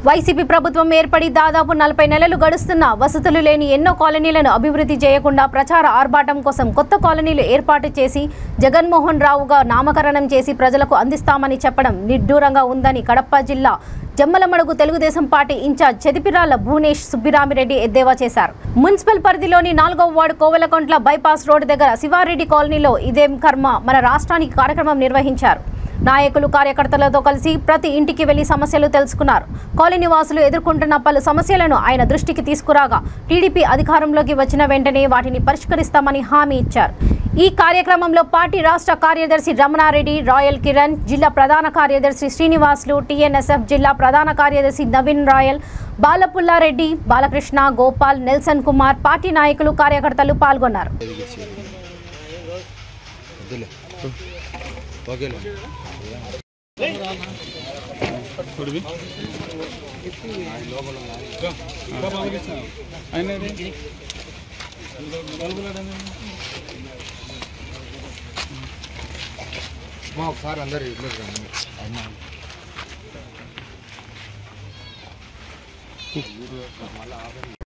YCP ప్రభుత్వం ఏర్పడి దాదాపు 40 నెలలు గడుస్తున్నా వసతులు లేని ఎన్నో కాలనీలను అభివృద్ధి చేయకుండా ప్రచార ఆర్భాటం కోసం కొత్త కాలనీలు ఏర్పాటు చేసి జగన్మోహన్ రావుగా నామకరణం చేసి ప్రజలకు అందిస్తామని చెప్పడం నిడ్డూరంగా ఉందని కడప జిల్లా జమ్మలమడుగు తెలుగుదేశం పార్టీ ఇన్ఛార్జ్ చెదిపిరాల భువనేష్ సుబ్బిరామిరెడ్డి ఎద్దేవా చేశారు. మున్సిపల్ పరిధిలోని 4వ వార్డు కోవెలకొంట్ల బైపాస్ రోడ్డు దగ్గర శివారెడ్డి కాలనీలో ఇదేం కర్మ మన రాష్ట్రానికి కార్యక్రమం నిర్వహించారు. నాయకులు కార్యకర్తలతో కలిసి ప్రతి ఇంటికి వెళ్లి సమస్యలు తెలుసుకున్నారు. కాలనీ వాసులు ఎదుర్కొంటున్న పలు సమస్యలను ఆయన దృష్టికి తీసుకురాగా టీడీపీ అధికారంలోకి వచ్చిన వెంటనే వాటిని పరిష్కరిస్తామని హామీ ఇచ్చారు. ఈ కార్యక్రమంలో పార్టీ రాష్ట్ర కార్యదర్శి రమణారెడ్డి, రాయల్ కిరణ్, జిల్లా ప్రధాన కార్యదర్శి శ్రీనివాసులు, టీఎన్ఎస్ఎఫ్ జిల్లా ప్రధాన కార్యదర్శి నవీన్ రాయల్, బాలపుల్లారెడ్డి, బాలకృష్ణ, గోపాల్, నెల్సన్ కుమార్, పార్టీ నాయకులు కార్యకర్తలు పాల్గొన్నారు. ఒకసారి అందరు